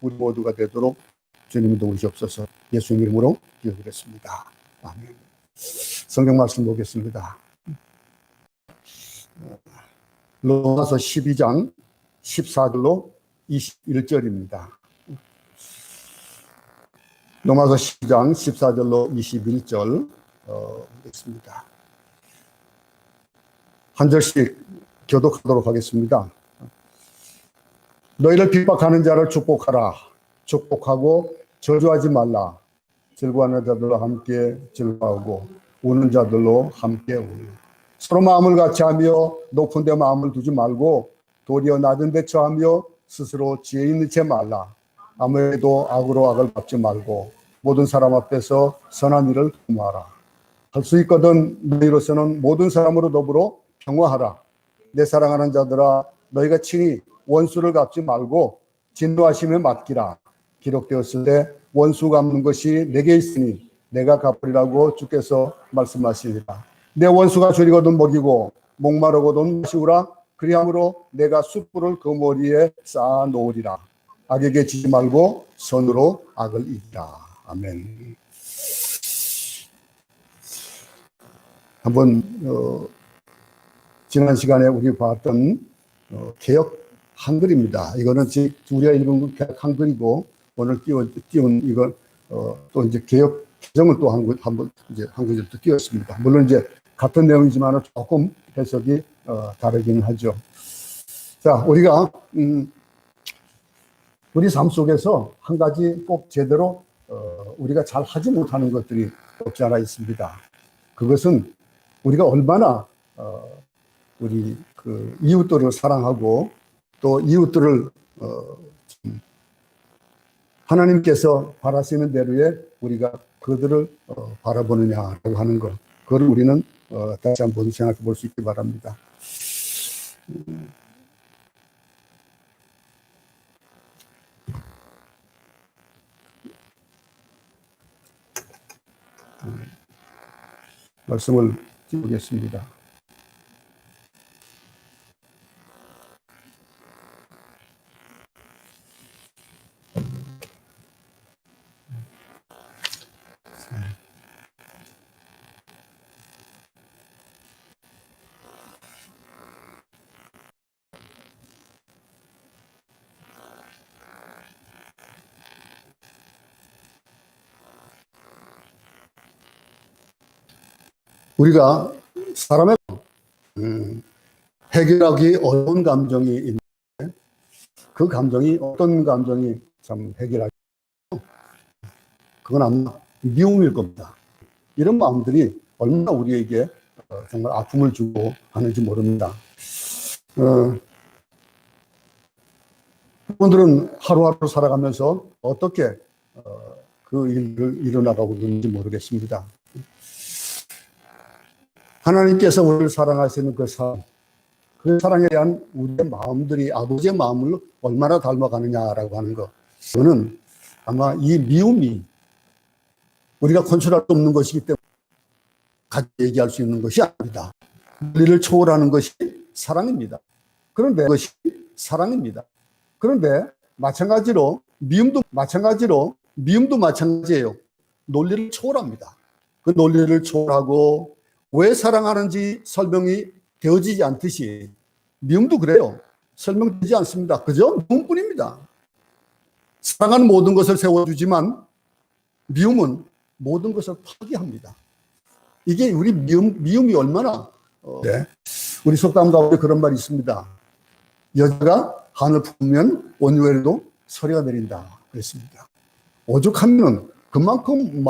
우리 모두가 되도록 주님이 도우시옵소서. 예수님 이름으로 기도드렸습니다. 아멘. 성경 말씀 보겠습니다. 로마서 12장 14절로 21절입니다. 로마서 12장 14절로 21절 보겠습니다. 한 절씩 교독하도록 하겠습니다. 너희를 핍박하는 자를 축복하라. 축복하고 저주하지 말라. 즐거워하는 자들로 함께 즐거워하고 우는 자들로 함께 울라. 서로 마음을 같이하며 높은 데 마음을 두지 말고 도리어 낮은 데 처하며 스스로 지혜 있는 채 말라. 아무에도 악으로 악을 갚지 말고 모든 사람 앞에서 선한 일을 도모하라. 할 수 있거든 너희로서는 모든 사람으로 더불어 평화하라. 내 사랑하는 자들아, 너희가 친히 원수를 갚지 말고 진노하심에 맡기라. 기록되었을 때 원수 갚는 것이 내게 있으니 내가 갚으리라고 주께서 말씀하시리라. 내 원수가 줄이거든 먹이고 목마르거든 마시우라. 그리함으로 내가 숯불을 그 머리에 쌓아 놓으리라. 악에게 지지 말고 선으로 악을 이기라. 아멘. 한번 지난 시간에 우리 봤던 개역 한글입니다. 이거는 우리가 읽은 개역 한글이고 오늘 띄운 이건 또 이제 개역 개정을 또 한번 이제 한글을 또 띄웠습니다. 물론 이제 같은 내용이지만 조금 해석이 다르긴 하죠. 자, 우리가 우리 삶 속에서 한 가지 꼭 제대로 우리가 잘 하지 못하는 것들이 없지 않아 있습니다. 그것은 우리가 얼마나 우리 그 이웃들을 사랑하고 또 이웃들을 하나님께서 바라시는 대로에 우리가 그들을 바라보느냐라고 하는 것, 그걸 우리는 다시 한번 생각해 볼 수 있기 바랍니다. 말씀을 드리겠습니다. 우리가 사람의 해결하기 어려운 감정이 있는데 그 감정이 어떤 감정이 참 해결하기 그건 아마 미움일 겁니다. 이런 마음들이 얼마나 우리에게 정말 아픔을 주고 하는지 모릅니다. 분들은 하루하루 살아가면서 어떻게 그 일을 이뤄나가고 있는지 모르겠습니다. 하나님께서 우리를 사랑하시는 그 사랑, 그 사랑에 대한 우리의 마음들이 아버지의 마음을 얼마나 닮아가느냐라고 하는 것. 저는 아마 이 미움이 우리가 컨트롤할 수 없는 것이기 때문에 같이 얘기할 수 있는 것이 아닙니다. 우리를 초월하는 것이 사랑입니다. 그런데 그것이 사랑입니다. 그런데 마찬가지로 미움도 마찬가지예요. 논리를 초월합니다. 그 논리를 초월하고 왜 사랑하는지 설명이 되어지지 않듯이 미움도 그래요. 설명되지 않습니다. 그저 미움뿐입니다. 사랑하는 모든 것을 세워주지만 미움은 모든 것을 파괴합니다. 이게 우리 미움이 얼마나 네. 우리 속담 가운데 그런 말이 있습니다. 여자가 한을 품으면 온유에도 서리가 내린다 그랬습니다. 오죽하면 그만큼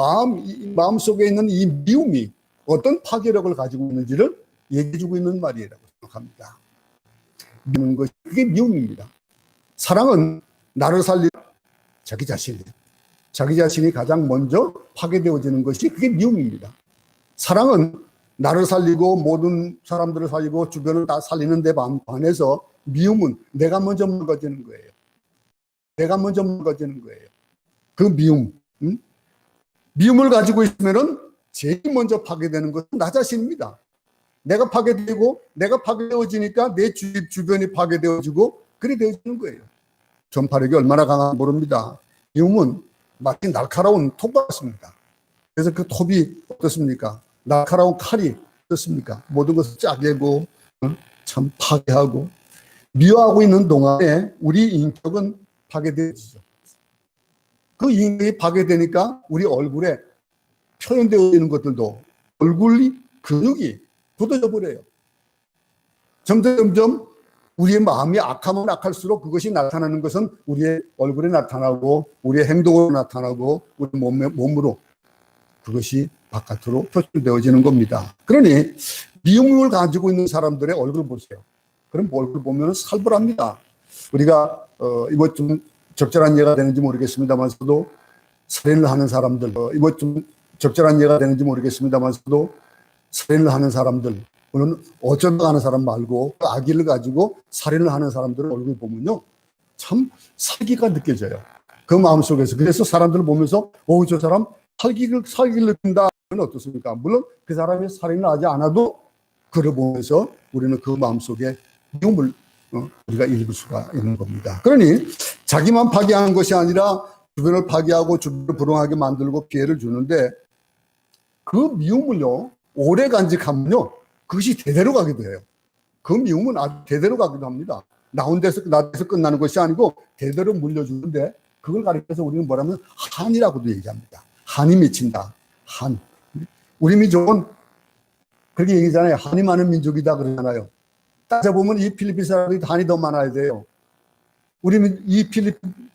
마음속에 있는 이 미움이 어떤 파괴력을 가지고 있는지를 얘기해주고 있는 말이라고 생각합니다. 미우는 것이 그게 미움입니다. 사랑은 나를 살리는 자기 자신이 가장 먼저 파괴되어지는 것이 그게 미움입니다. 사랑은 나를 살리고 모든 사람들을 살리고 주변을 다 살리는 데 반해서 미움은 내가 먼저 먹어지는 거예요. 그 미움을 가지고 있으면은 제일 먼저 파괴되는 것은 나 자신입니다. 내가 파괴되고 내가 파괴되어지니까 내 주변이 파괴되어지고 그래 되어지는 거예요. 전파력이 얼마나 강한지 모릅니다. 미움은 마치 날카로운 톱 같습니다. 그래서 그 톱이 어떻습니까? 날카로운 칼이 어떻습니까? 모든 것을 짜개고 참 파괴하고, 미워하고 있는 동안에 우리 인격은 파괴되어지죠. 그 인격이 파괴되니까 우리 얼굴에 표현되어 있는 것들도 얼굴이 근육이 굳어져 버려요. 점점 우리의 마음이 악하면 악할수록 그것이 나타나는 것은 우리의 얼굴에 나타나고 우리의 행동으로 나타나고 우리 몸으로 그것이 바깥으로 표출되어지는 겁니다. 그러니 미움을 가지고 있는 사람들의 얼굴을 보세요. 그럼 얼굴 보면 살벌합니다. 우리가 이거 좀 적절한 예가 되는지 모르겠습니다만서도 살인을 하는 사람들, 이거 좀 적절한 예가 되는지 모르겠습니다만서도 살인을 하는 사람들, 물론 어쩌다 하는 사람 말고 악의를 가지고 살인을 하는 사람들의 얼굴 보면요, 참 살기가 느껴져요. 그 마음속에서. 그래서 사람들을 보면서 저 사람 살기를 느낀다. 어떻습니까? 물론 그 사람이 살인을 하지 않아도 그를 보면서 우리는 그 마음속에 미움을 우리가 읽을 수가 있는 겁니다. 그러니 자기만 파괴하는 것이 아니라 주변을 파괴하고 주변을 불행하게 만들고 피해를 주는데, 그 미움을요 오래 간직하면요 그것이 대대로 가기도 해요. 그 미움은 아주 대대로 가기도 합니다. 나에서 끝나는 것이 아니고 대대로 물려주는데, 그걸 가리켜서 우리는 뭐라면 한이라고도 얘기합니다. 한이 맺힌다. 한. 우리 민족은 그렇게 얘기잖아요. 한이 많은 민족이다 그러잖아요. 따져보면 이 필리핀 사람들이 한이 더 많아야 돼요. 이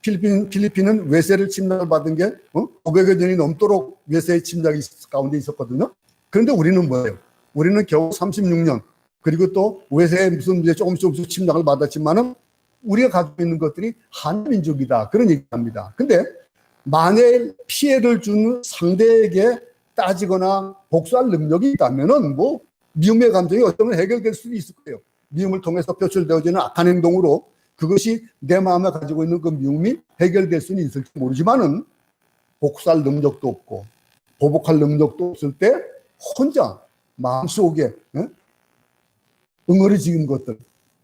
필리핀은 외세를 침략을 받은 게 500여 년이 넘도록 외세의 침략이 가운데 있었거든요. 그런데 우리는 뭐예요? 우리는 겨우 36년, 그리고 또 외세에 무슨 이제 조금씩 침략을 받았지만은 우리가 가지고 있는 것들이 한민족이다. 그런 얘기합니다. 근데 만일 피해를 준 상대에게 따지거나 복수할 능력이 있다면은 뭐 미움의 감정이 어쩌면 해결될 수도 있을 거예요. 미움을 통해서 표출되어지는 악한 행동으로 그것이 내 마음에 가지고 있는 그 미움이 해결될 수는 있을지 모르지만은 복수할 능력도 없고 보복할 능력도 없을 때 혼자 마음속에 응어리지는 것들,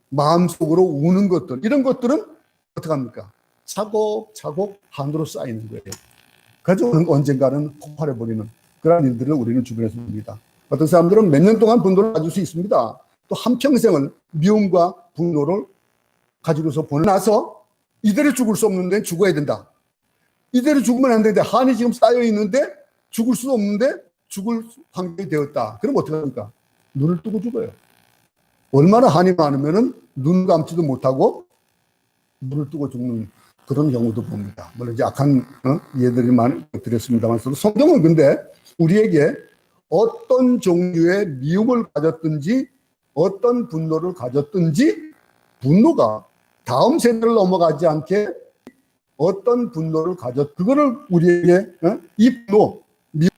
마음속으로 우는 것들, 이런 것들은 어떻게 합니까? 차곡차곡 한으로 쌓이는 거예요. 그래서 언젠가는 폭발해버리는 그런 일들을 우리는 주변에서 봅니다. 어떤 사람들은 몇 년 동안 분노를 가질 수 있습니다. 또 한평생을 미움과 분노를 가지고서 보내나서 이대로 죽을 수 없는데 죽어야 된다. 이대로 죽으면 안 되는데 한이 지금 쌓여 있는데 죽을 수 없는데 죽을 환경이 되었다. 그럼 어떻게 합니까? 눈을 뜨고 죽어요. 얼마나 한이 많으면은 눈 감지도 못하고 눈을 뜨고 죽는 그런 경우도 봅니다. 물론 이제 악한 예들이 많이 드렸습니다만, 성경은 근데 우리에게 어떤 종류의 미움을 가졌든지 어떤 분노를 가졌든지 분노가 다음 세대를 넘어가지 않게 어떤 분노를 그거를 우리에게 이 분노, 미움,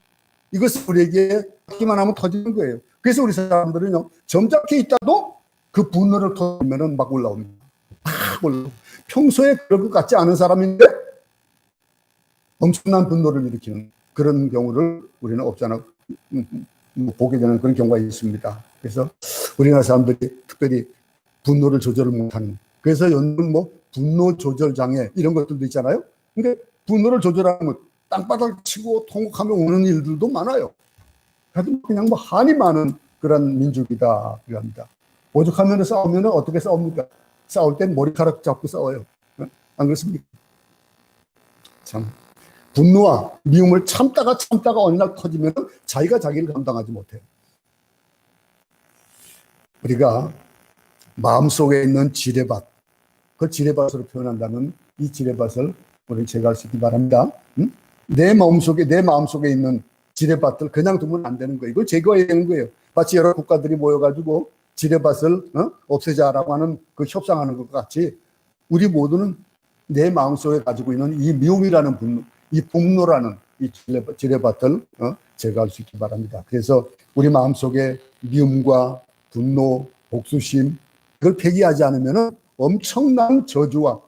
이것을 우리에게 하기만 하면 터지는 거예요. 그래서 우리 사람들은요 점잖게 있다도 그 분노를 터지면은 막 올라옵니다. 막 올라오고. 평소에 그럴 것 같지 않은 사람인데 엄청난 분노를 일으키는 그런 경우를 우리는 없잖아 보게 되는 그런 경우가 있습니다. 그래서 우리나라 사람들이 특별히 분노를 조절을 못하는, 그래서 요즘 뭐 분노 조절 장애 이런 것들도 있잖아요. 근데 분노를 조절하면 땅바닥 치고 통곡하며 오는 일들도 많아요. 그래도 그냥 뭐 한이 많은 그런 민족이다 합니다. 오죽하면 싸우면 어떻게 싸웁니까? 싸울 땐 머리카락 잡고 싸워요. 안 그렇습니까? 참 분노와 미움을 참다가 어느 날 터지면 자기가 자기를 감당하지 못해요. 우리가 마음속에 있는 지뢰밭, 그 지뢰밭으로 표현한다면 이 지뢰밭을 우리 제거할 수 있기 바랍니다. 내 마음속에 있는 지뢰밭을 그냥 두면 안 되는 거예요. 이걸 제거해야 되는 거예요. 마치 여러 국가들이 모여가지고 지뢰밭을 없애자라고 하는 그 협상하는 것 같이 우리 모두는 내 마음속에 가지고 있는 이 미움이라는 분노, 이 분노라는 이 지뢰밭을 제거할 수 있기 바랍니다. 그래서 우리 마음속에 미움과 분노, 복수심, 그걸 폐기하지 않으면 엄청난 저주와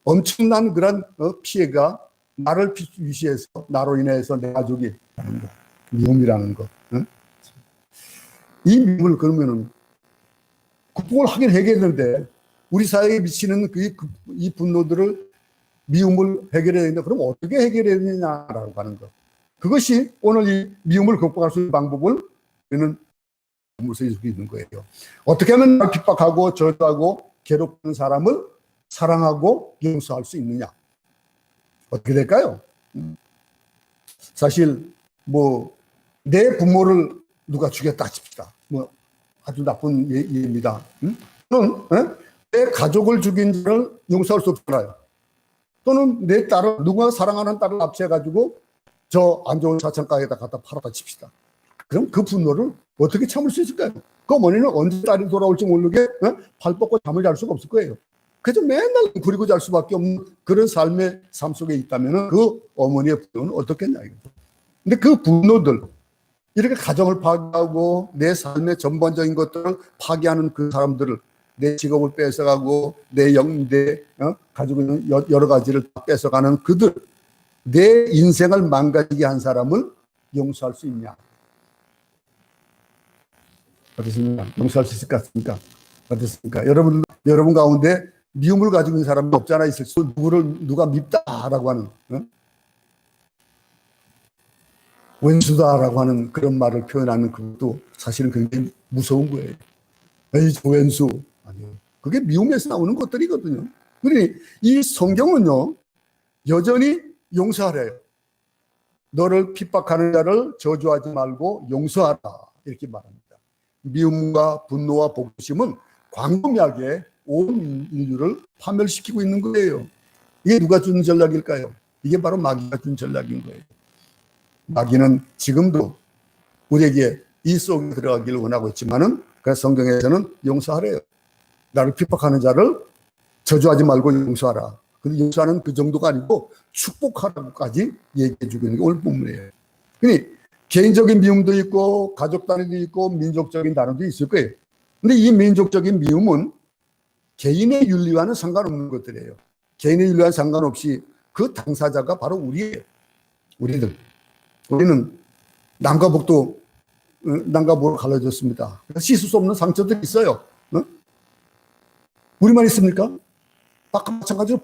엄청난 그런 피해가 나를 위시해서 나로 인해서 내 가족이 하는 것, 미움이라는 것. 이 미움을 그러면은 극복을 하긴 해야겠는데 우리 사회에 미치는 이 분노들을, 미움을 해결해야 된다. 그럼 어떻게 해결해야 되냐라고 하는 것. 그것이 오늘 이 미움을 극복할 수 있는 방법을 우리는 물색일 수 있는 거예요. 어떻게 하면 나를 핍박하고 저주하고 괴롭히는 사람을 사랑하고 용서할 수 있느냐? 어떻게 될까요? 사실 내 부모를 누가 죽였다 칩시다. 아주 나쁜 예입니다. 또는 내 가족을 죽인 자를 용서할 수 없잖아요. 또는 내 딸을, 누가 사랑하는 딸을 납치해가지고 저 안 좋은 사창가에다 갖다 팔았다 칩시다. 그럼 그 분노를 어떻게 참을 수 있을까요? 그 어머니는 언제 딸이 돌아올지 모르게 발 뻗고 잠을 잘 수가 없을 거예요. 그래서 맨날 부리고 잘 수밖에 없는 그런 삶의 삶 속에 있다면 그 어머니의 분노는 어떻겠냐 이거죠. 근데 그 분노들, 이렇게 가정을 파괴하고 내 삶의 전반적인 것들을 파괴하는 그 사람들을, 내 직업을 뺏어가고 내 가지고 있는 여러 가지를 뺏어가는 그들, 내 인생을 망가지게 한 사람을 용서할 수 있냐? 어떻습니까? 용서할 수 있을 것 같습니까? 어떻습니까? 여러분 가운데 미움을 가지고 있는 사람이 없잖아 있을 수, 누가 밉다라고 하는, 왼수다라고 하는 그런 말을 표현하는 그것도 사실은 굉장히 무서운 거예요. 에이, 저 왼수. 아니요. 그게 미움에서 나오는 것들이거든요. 그러니 이 성경은요, 여전히 용서하래요. 너를 핍박하는 자를 저주하지 말고 용서하라. 이렇게 말합니다. 미움과 분노와 복심은 광범위하게 온 인류를 파멸시키고 있는 거예요. 이게 누가 준 전략일까요? 이게 바로 마귀가 준 전략인 거예요. 마귀는 지금도 우리에게 이 속에 들어가기를 원하고 있지만은, 그래서 성경에서는 용서하래요. 나를 핍박하는 자를 저주하지 말고 용서하라. 근데 용서하는 그 정도가 아니고 축복하라고까지 얘기해 주고 있는 게 오늘 본문이에요. 그러니 개인적인 미움도 있고 가족 단위도 있고 민족적인 단어도 있을 거예요. 근데 이 민족적인 미움은 개인의 윤리와는 상관없는 것들이에요. 개인의 윤리와는 상관없이 그 당사자가 바로 우리예요. 우리는 남과 북도, 남과 북으로 갈라졌습니다. 씻을 수 없는 상처들이 있어요. 우리만 있습니까? 마찬가지로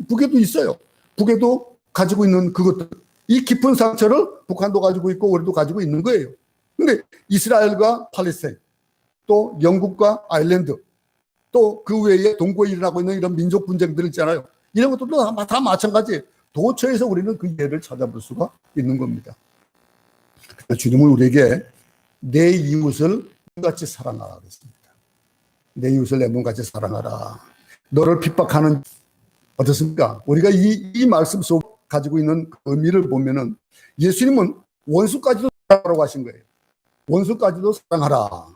북에도 있어요. 북에도 가지고 있는 그것들. 이 깊은 상처를 북한도 가지고 있고 우리도 가지고 있는 거예요. 근데 이스라엘과 팔레스타인, 또 영국과 아일랜드, 또 그 외에 동구에 일어나고 있는 이런 민족 분쟁들 있잖아요. 이런 것들도 다 마찬가지예요. 도처에서 우리는 그 예를 찾아볼 수가 있는 겁니다. 주님은 우리에게 내 이웃을 몸같이 사랑하라 그랬습니다. 내 이웃을 내 몸같이 사랑하라. 너를 핍박하는, 어떻습니까? 우리가 이 말씀 속 가지고 있는 의미를 보면은 예수님은 원수까지도 사랑하라고 하신 거예요. 원수까지도 사랑하라.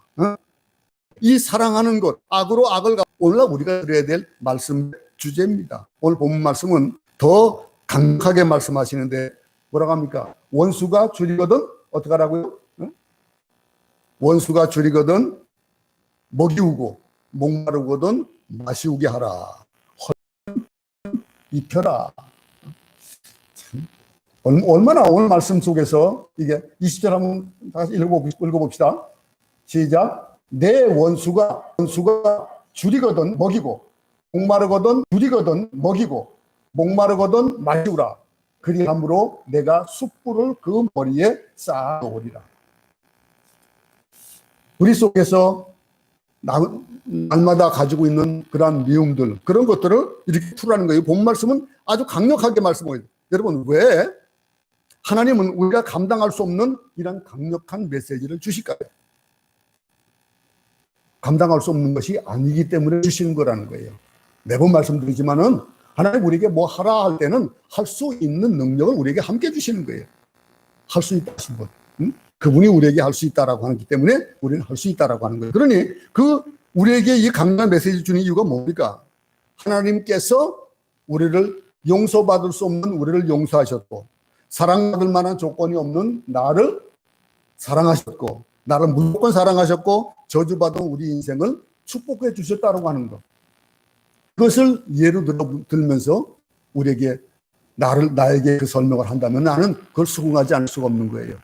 이 사랑하는 것, 악으로 악을 오늘날 우리가 들어야 될 말씀 주제입니다. 오늘 본문 말씀은 더 강하게 말씀하시는데 뭐라고 합니까? 원수가 줄이거든 어떻게 하라고요? 원수가 줄이거든 먹이우고 목마르거든 마시우게 하라. 입혀라. 얼마나 오늘 말씀 속에서 이게 20절 한번 다시 읽어봅시다. 시작. 내 원수가 줄이거든 먹이고 목마르거든 줄이거든 먹이고 목마르거든 마시우라. 그리함으로 내가 숯불을 그 머리에 쌓아놓으리라. 우리 속에서 날마다 가지고 있는 그러한 미움들, 그런 것들을 이렇게 풀어라는 거예요. 본 말씀은 아주 강력하게 말씀해요. 여러분, 왜 하나님은 우리가 감당할 수 없는 이런 강력한 메시지를 주실까요? 감당할 수 없는 것이 아니기 때문에 주시는 거라는 거예요. 매번 말씀드리지만은 하나님 우리에게 뭐 하라 할 때는 할 수 있는 능력을 우리에게 함께 주시는 거예요. 할 수 있다 하신 분. 그분이 우리에게 할 수 있다라고 하기 때문에 우리는 할 수 있다라고 하는 거예요. 그러니 우리에게 이 강력한 메시지를 주는 이유가 뭡니까? 하나님께서 우리를 용서받을 수 없는 우리를 용서하셨고, 사랑받을 만한 조건이 없는 나를 사랑하셨고, 나를 무조건 사랑하셨고, 저주받은 우리 인생을 축복해 주셨다라고 하는 것. 그것을 예로 들면서 우리에게 나에게 그 설명을 한다면 나는 그걸 수긍하지 않을 수가 없는 거예요.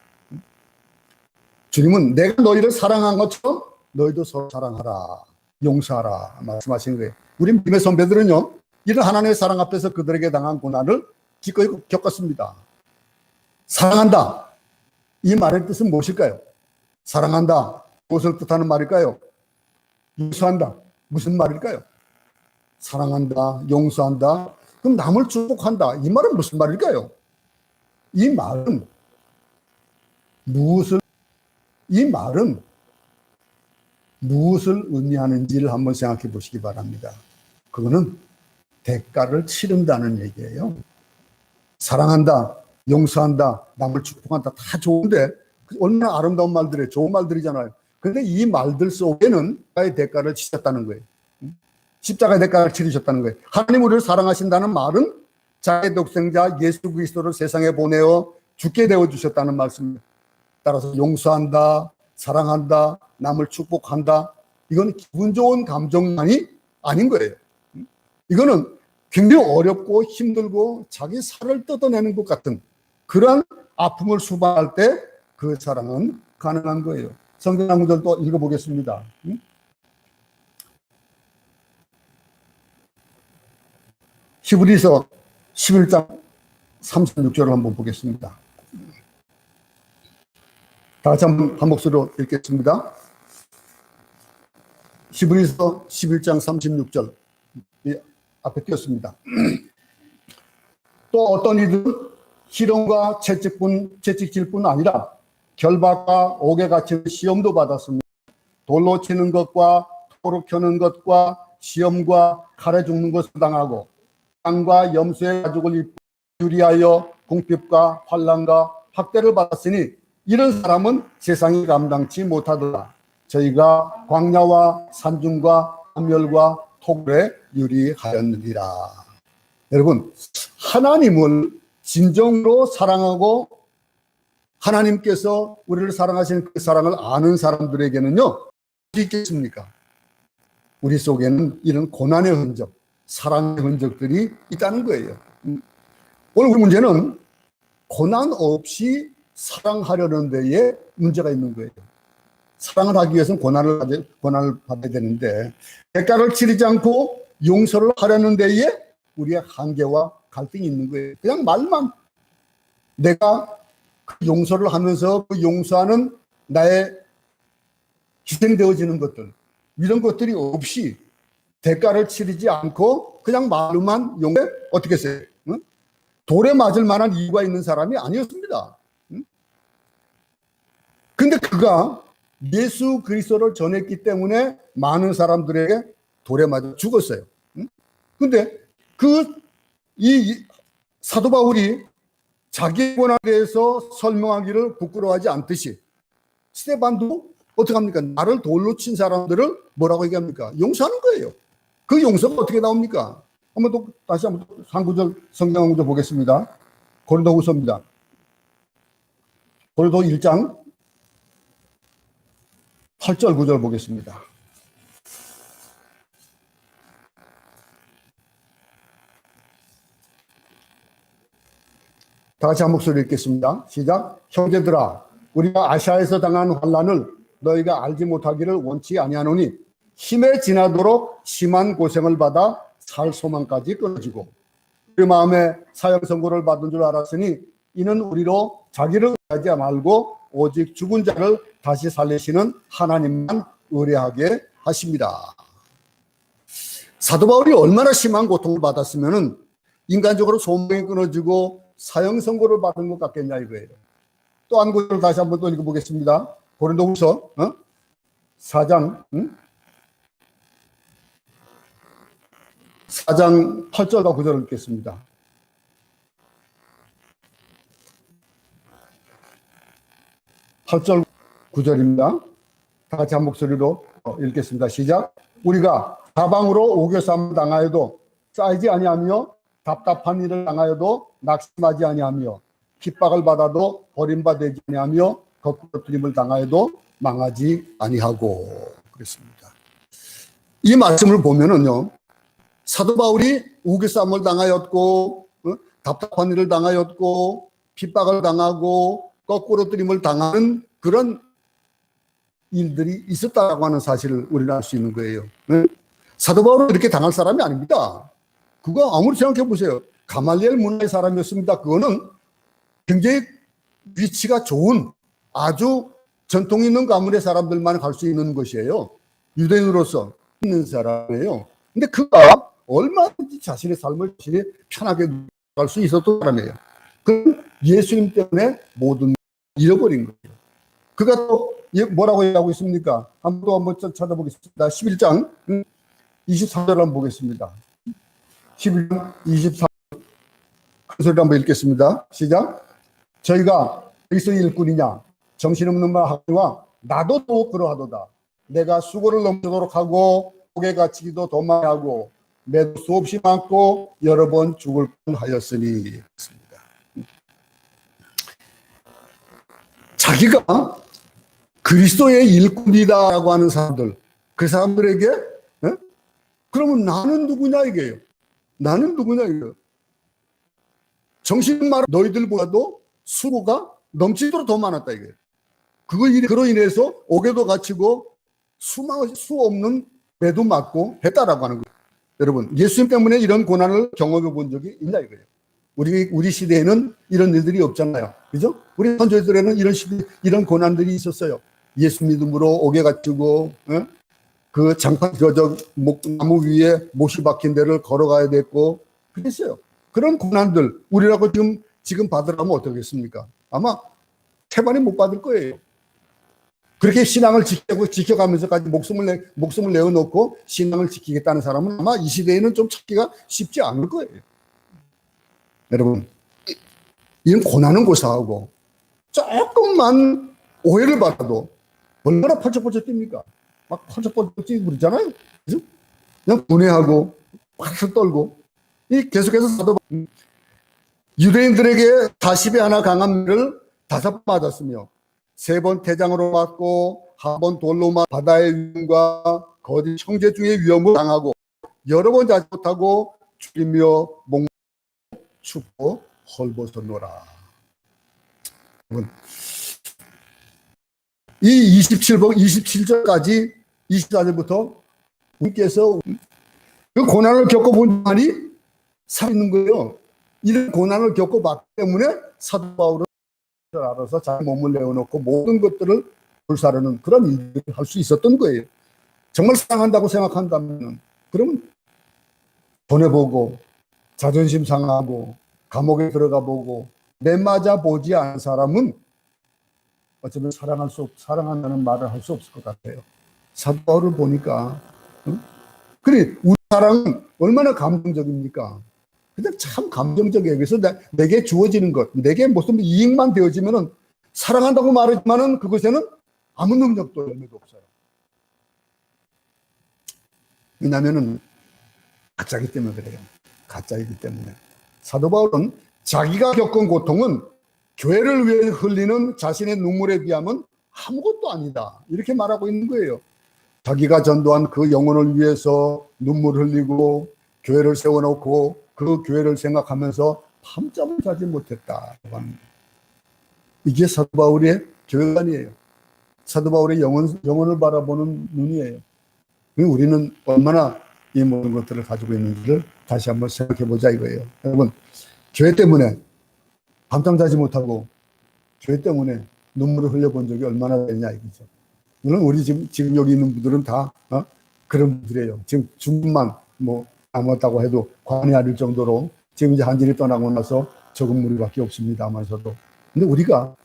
주님은 내가 너희를 사랑한 것처럼 너희도 서로 사랑하라. 용서하라 말씀하신 거예요. 우리 믿음의 선배들은요, 이런 하나님의 사랑 앞에서 그들에게 당한 고난을 기꺼이 겪었습니다. 사랑한다. 이 말의 뜻은 무엇일까요? 사랑한다. 무엇을 뜻하는 말일까요? 용서한다. 무슨 말일까요? 사랑한다. 용서한다. 그럼 남을 축복한다. 이 말은 무슨 말일까요? 이 말은 무엇을 의미하는지를 한번 생각해 보시기 바랍니다. 그거는 대가를 치른다는 얘기예요. 사랑한다, 용서한다, 남을 축복한다, 다 좋은데 얼마나 아름다운 말들이에요. 좋은 말들이잖아요. 그런데 이 말들 속에는 십자가의 대가를 치셨다는 거예요. 십자가의 대가를 치르셨다는 거예요. 하나님 우리를 사랑하신다는 말은 자기의 독생자 예수 그리스도를 세상에 보내어 죽게 되어 주셨다는 말씀입니다. 따라서 용서한다, 사랑한다, 남을 축복한다, 이건 기분 좋은 감정만이 아닌 거예요. 이거는 굉장히 어렵고 힘들고 자기 살을 뜯어내는 것 같은 그러한 아픔을 수반할 때 그 사랑은 가능한 거예요. 성경 한 구절 또 읽어보겠습니다. 히브리서 11장 36절을 한번 보겠습니다. 다 같이 한 목소리로 읽겠습니다. 히브리서 11장 36절 앞에 띄었습니다. 또 어떤 이들은 희롱과 채찍질 뿐 아니라 결박과 옥에 갇히는 시험도 받았습니다. 돌로 치는 것과 토로 켜는 것과 시험과 칼에 죽는 것을 당하고 땅과 염소의 가죽을 유리하여 궁핍과 환난과 학대를 받았으니 이런 사람은 세상이 감당치 못하더라. 저희가 광야와 산중과 함멸과 토굴에 유리하였느니라. 여러분, 하나님을 진정으로 사랑하고 하나님께서 우리를 사랑하시는 그 사랑을 아는 사람들에게는요, 있겠습니까? 우리 속에는 이런 고난의 흔적, 사랑의 흔적들이 있다는 거예요. 오늘 우리 문제는 고난 없이 사랑하려는 데에 문제가 있는 거예요. 사랑을 하기 위해서는 고난을 받아야 되는데 대가를 치르지 않고 용서를 하려는 데에 우리의 한계와 갈등이 있는 거예요. 그냥 말만 내가 그 용서를 하면서 그 용서하는 나의 희생되어지는 것들, 이런 것들이 없이 대가를 치르지 않고 그냥 말로만 용서해 어떻게 했어요? 응? 돌에 맞을 만한 이유가 있는 사람이 아니었습니다. 근데 그가 예수 그리스도를 전했기 때문에 많은 사람들에게 돌에 맞아 죽었어요. 근데 이 사도 바울이 자기 권한에 대해서 설명하기를 부끄러워하지 않듯이 스데반도 어떻게 합니까? 나를 돌로 친 사람들을 뭐라고 얘기합니까? 용서하는 거예요. 그 용서가 어떻게 나옵니까? 다시 한번 한 구절 성경 한 구절 보겠습니다. 고린도후서입니다. 고린도 1장 8절 9절 보겠습니다. 다 같이 한 목소리 읽겠습니다. 시작. 형제들아, 우리가 아시아에서 당한 환난을 너희가 알지 못하기를 원치 아니하노니 힘에 지나도록 심한 고생을 받아 살 소망까지 끊어지고 우리 마음에 사형 선고를 받은 줄 알았으니 이는 우리로 자기를 의하지 말고 오직 죽은 자를 다시 살리시는 하나님만 의뢰하게 하십니다. 사도 바울이 얼마나 심한 고통을 받았으면 인간적으로 소망이 끊어지고 사형 선고를 받은 것 같겠냐 이거예요. 또 한 구절 다시 한번 또 읽어보겠습니다. 고린도후서 4장 8절과 9절을 읽겠습니다. 8절 9절입니다. 다 같이 한 목소리로 읽겠습니다. 시작. 우리가 사방으로 오교삼을 당하여도 쌓이지 아니하며 답답한 일을 당하여도 낙심하지 아니하며 핍박을 받아도 버림받지 아니하며 거꾸러뜨림을 당하여도 망하지 아니하고 그랬습니다. 이 말씀을 보면은요, 사도 바울이 우겨싸움을 당하였고 답답한 일을 당하였고 핍박을 당하고 거꾸러뜨림을 당하는 그런 일들이 있었다고 하는 사실을 우리는 알 수 있는 거예요. 네? 사도 바울은 이렇게 당할 사람이 아닙니다. 그거 아무리 생각해 보세요. 가말리엘 문화의 사람이었습니다. 그거는 굉장히 위치가 좋은 아주 전통 있는 가문의 사람들만 갈 수 있는 것이에요. 유대인으로서 있는 사람이에요. 근데 그가 얼마든지 자신의 삶을 편하게 갈 수 있었던 사람이에요. 그 예수님 때문에 모든 잃어버린 거예요. 그가 또 뭐라고 얘기하고 있습니까? 한번 찾아보겠습니다. 11장 24절 한번 보겠습니다. 11장 24절 큰 소리로 한번 읽겠습니다. 시작. 저희가 그리스도의 일꾼이냐 정신없는 말 하거니와 나도 또 그러하도다. 내가 수고를 넘치도록 하고 옥에 갇히기도 더 많이 하고 매도 수없이 많고 여러 번 죽을 뻔하였으니. 자기가 그리스도의 일꾼이다라고 하는 사람들, 그 사람들에게 그러면 나는 누구냐 이게요. 나는 누구냐 이게요. 정신 말 너희들보다도 수고가 넘치도록 더 많았다 이게요. 그로 인해서 옥에도 갇히고 수 없는 배도 맞고 했다라고 하는 거예요. 여러분, 예수님 때문에 이런 고난을 경험해 본 적이 있냐 이거예요. 우리 시대에는 이런 일들이 없잖아요. 그죠? 우리 선조들에는 이런 고난들이 있었어요. 예수 믿음으로 옥에 갇히고, 그 장판, 나무 위에 못이 박힌 데를 걸어가야 됐고, 그랬어요. 그런 고난들, 우리라고 지금 받으라면 어떻겠습니까? 아마 태반이 못 받을 거예요. 그렇게 신앙을 지켜가면서까지 목숨을 내어놓고 신앙을 지키겠다는 사람은 아마 이 시대에는 좀 찾기가 쉽지 않을 거예요. 여러분, 이런 고난은 고사하고 조금만 오해를 받아도 얼마나 펄쩍펄쩍 뜁니까? 막 펄쩍펄쩍 뛰고 그러잖아요. 그죠? 그냥 분해하고 확 떨고 계속해서 사도 유대인들에게 40에 하나 강한 매를 5번 맞았으며 3번 태장으로 맞고 1번 돌로 맞 바다의 위험과 거짓 형제 중의 위험을 당하고 여러 번 자지 못하고 죽이며 춥고 헐벗었노라. 이 27절까지 24절부터 우리께서 그 고난을 겪어본 자만이 살아있는 거예요. 이런 고난을 겪어봤기 때문에 사도 바울은 알아서 자기 몸을 내어놓고 모든 것들을 불사르는 그런 일을 할 수 있었던 거예요. 정말 사랑한다고 생각한다면 그러면 보내보고 자존심 상하고 감옥에 들어가 보고 매맞아 보지 않은 사람은 어쩌면 사랑한다는 말을 할 수 없을 것 같아요. 사도 바울을 보니까 그래 우리 사랑은 얼마나 감정적입니까? 그냥 참 감정적이에요. 그래서 내게 주어지는 것, 내게 무슨 이익만 되어지면은 사랑한다고 말하지만은 그것에는 아무 능력도 의미도 없어요. 왜냐하면은 가짜이기 때문에 그래요. 가짜이기 때문에. 사도 바울은 자기가 겪은 고통은 교회를 위해 흘리는 자신의 눈물에 비하면 아무것도 아니다. 이렇게 말하고 있는 거예요. 자기가 전도한 그 영혼을 위해서 눈물 흘리고 교회를 세워놓고 그 교회를 생각하면서 밤잠을 자지 못했다. 이게 사도 바울의 교회관이에요. 사도 바울의 영혼을 바라보는 눈이에요. 우리는 얼마나 이 모든 것들을 가지고 있는지를 다시 한번 생각해 보자 이거예요. 여러분, 교회 때문에 밤잠 자지 못하고 교회 때문에 눈물을 흘려본 적이 얼마나 되냐 이거죠. 물론 우리 지금 여기 있는 분들은 다 그런 분들이에요. 지금 중국만 남았다고 해도 관이 아닐 정도로 지금 이제 한진이 떠나고 나서 적은 무리밖에 없습니다만서도. 근데 우리가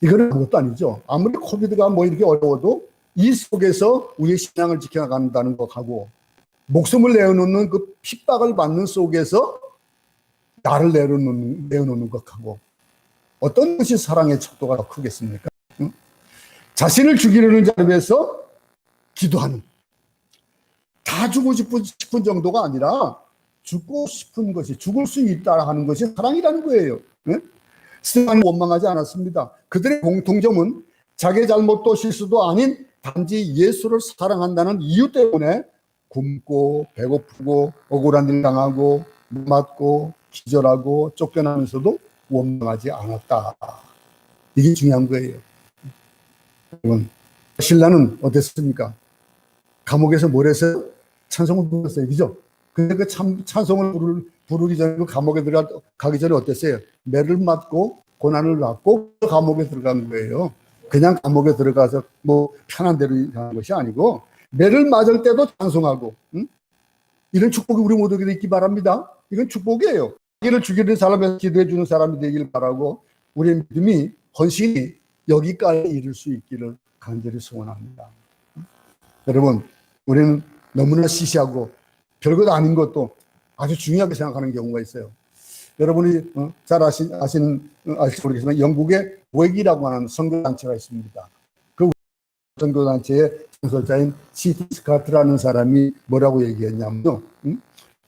이거는 아무것도 아니죠. 아무리 코비드가 이렇게 어려워도 이 속에서 우리의 신앙을 지켜나간다는 것하고 목숨을 내어놓는 그 핍박을 받는 속에서 나를 내어놓는 것하고 어떤 것이 사랑의 척도가 더 크겠습니까? 응? 자신을 죽이려는 자를 위해서 기도하는, 다 죽고 싶은 정도가 아니라 죽고 싶은 것이, 죽을 수 있다 하는 것이 사랑이라는 거예요. 응? 스테반은 원망하지 않았습니다. 그들의 공통점은 자기의 잘못도 실수도 아닌 단지 예수를 사랑한다는 이유 때문에 굶고 배고프고 억울한 일 당하고 맞고 기절하고 쫓겨나면서도 원망하지 않았다. 이게 중요한 거예요. 여러분, 신라는 어땠습니까? 감옥에서 뭘 했어요? 찬송을 불렀어요. 그죠? 근데 그 찬송을 부르기 전에 그 감옥에 들어가기 전에 어땠어요? 매를 맞고 고난을 받고 감옥에 들어간 거예요. 그냥 감옥에 들어가서 뭐 편한 대로 하는 것이 아니고 매를 맞을 때도 찬송하고, 응? 이런 축복이 우리 모두에게 있기 바랍니다. 이건 축복이에요. 자기를 죽이는 사람에서 기도해 주는 사람이 되길 바라고 우리의 믿음이, 헌신이 여기까지 이룰 수 있기를 간절히 소원합니다. 여러분, 우리는 너무나 시시하고 별것 아닌 것도 아주 중요하게 생각하는 경우가 있어요. 여러분이 잘 아실지 모르겠지만 영국에 웩이라고 하는 선교단체가 있습니다. 그 선교단체의 창설자인 C.T. 스카트라는 사람이 뭐라고 얘기했냐면,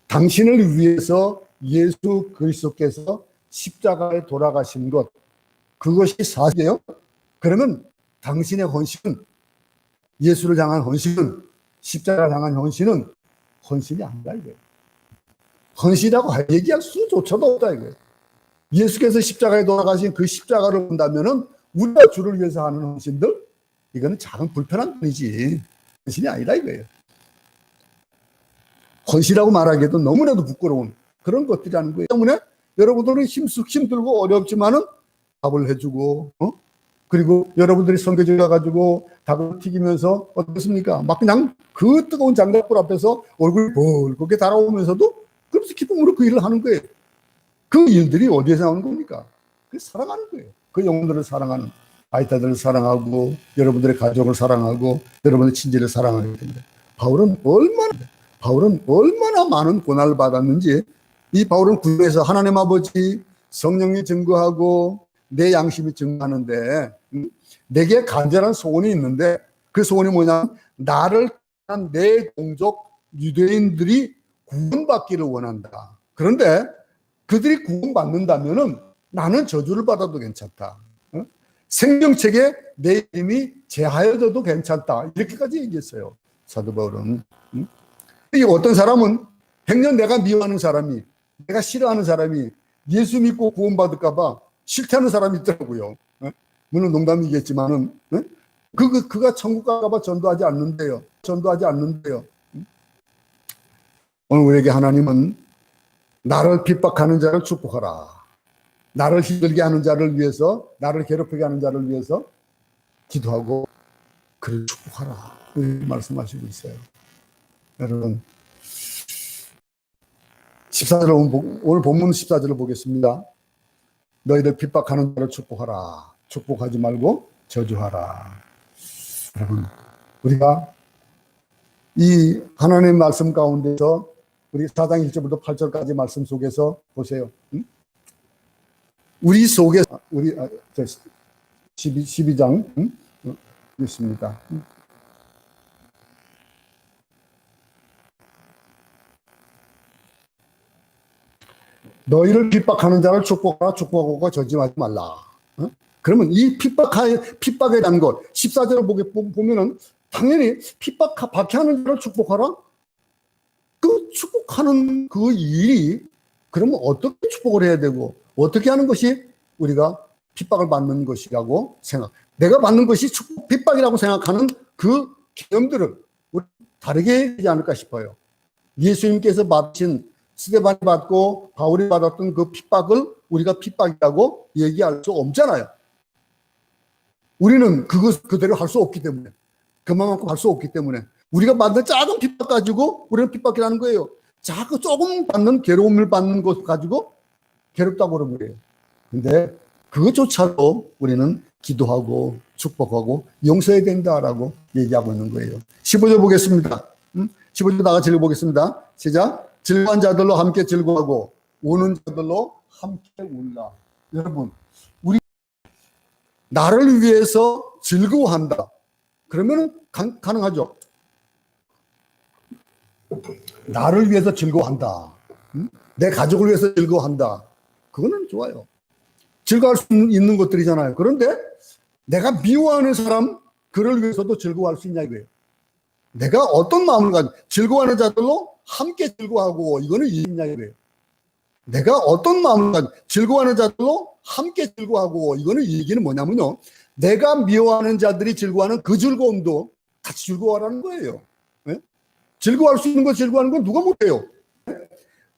당신을 위해서 예수 그리스도께서 십자가에 돌아가신 것, 그것이 사실이에요. 그러면 당신의 헌신은, 예수를 향한 헌신은, 십자가를 향한 헌신은 헌신이 아니다 이거예요. 헌신이라고 얘기할 수조차도 없다 이거예요. 예수께서 십자가에 돌아가신 그 십자가를 본다면은 우리가 주를 위해서 하는 헌신들, 이거는 작은 불편한 뿐이지 헌신이 아니다 이거예요. 헌신이라고 말하기에도 너무나도 부끄러운 그런 것들이라는 거예요. 때문에 여러분들은 힘들고 어렵지만은 밥을 해주고, 그리고 여러분들이 선교지 가가지고 닭을 튀기면서 어떻습니까? 막 그냥 그 뜨거운 장작불 앞에서 얼굴이 벌겋게 달아오면서도 그러면서 기쁨으로 그 일을 하는 거예요. 그 일들이 어디에서 나오는 겁니까? 그 사랑하는 거예요. 그 영혼들을 사랑하는, 아이들을 사랑하고 여러분들의 가족을 사랑하고 여러분의 친지를 사랑하기 때문에 바울은 얼마나 많은 고난을 받았는지, 이 바울은 구절에서 하나님 아버지, 성령이 증거하고 내 양심이 증거하는데, 내게 간절한 소원이 있는데 그 소원이 뭐냐면 나를 떠난 내 동족 유대인들이 구원받기를 원한다. 그런데 그들이 구원받는다면은 나는 저주를 받아도 괜찮다. 생명책에 내 이름이 제하여져도 괜찮다. 이렇게까지 얘기했어요, 사도 바울은. 어떤 사람은 백년 내가 미워하는 사람이, 내가 싫어하는 사람이 예수 믿고 구원받을까 봐 싫다는 사람이 있더라고요. 물론 농담이겠지만은, 그가 천국 갈까 봐 전도하지 않는데요. 오늘 우리에게 하나님은 나를 핍박하는 자를 축복하라, 나를 힘들게 하는 자를 위해서, 나를 괴롭히게 하는 자를 위해서 기도하고 그를 축복하라, 말씀하시고 있어요. 여러분, 14절, 오늘 본문 14절을 보겠습니다. 너희들 핍박하는 자를 축복하라, 축복하지 말고 저주하라. 여러분, 우리가 이 하나님의 말씀 가운데서 우리 4장 1절부터 8절까지 말씀 속에서 보세요. 우리 속에, 12장 있습니다. 너희를 핍박하는 자를 축복하라, 축복하고 저주하지 말라. 그러면 이 핍박에 대한 것, 14절을 보면은 당연히 박해하는 자를 축복하라? 그 축복하는 그 일이 그러면 어떻게 축복을 해야 되고 어떻게 하는 것이 우리가 핍박을 받는 것이라고 내가 받는 것이 핍박이라고 생각하는 그 개념들을 우리 다르게 하지 않을까 싶어요. 예수님께서 받으신, 스데반이 받고 바울이 받았던 그 핍박을 우리가 핍박이라고 얘기할 수 없잖아요. 우리는 그대로 할 수 없기 때문에, 그만큼 할 수 없기 때문에 우리가 받는 작은 핍박 가지고 우리는 핍박이라는 거예요. 조금 받는 괴로움을 받는 것 가지고 괴롭다고 그러는 거예요. 근데 그것조차도 우리는 기도하고 축복하고 용서해야 된다라고 얘기하고 있는 거예요. 15절 보겠습니다. 15절 다 같이 읽어보겠습니다. 시작. 즐거운 자들로 함께 즐거워하고 우는 자들로 함께 울라. 여러분, 우리 나를 위해서 즐거워한다. 그러면 가능하죠. 나를 위해서 즐거워한다. 내 가족을 위해서 즐거워한다. 그거는 좋아요. 즐거워할 수 있는 것들이잖아요. 그런데 내가 미워하는 사람, 그를 위해서도 즐거워할 수 있냐 이거예요. 내가 어떤 마음을 가지고 즐거워하는 자들로 함께 즐거워하고, 이거는 이익이냐 이거예요. 내가 어떤 마음을 가지고 즐거워하는 자들로 함께 즐거워하고, 이거는 이 얘기는 뭐냐면요, 내가 미워하는 자들이 즐거워하는 그 즐거움도 같이 즐거워하라는 거예요. 네? 즐거워할 수 있는 거 즐거워하는 건 누가 못해요.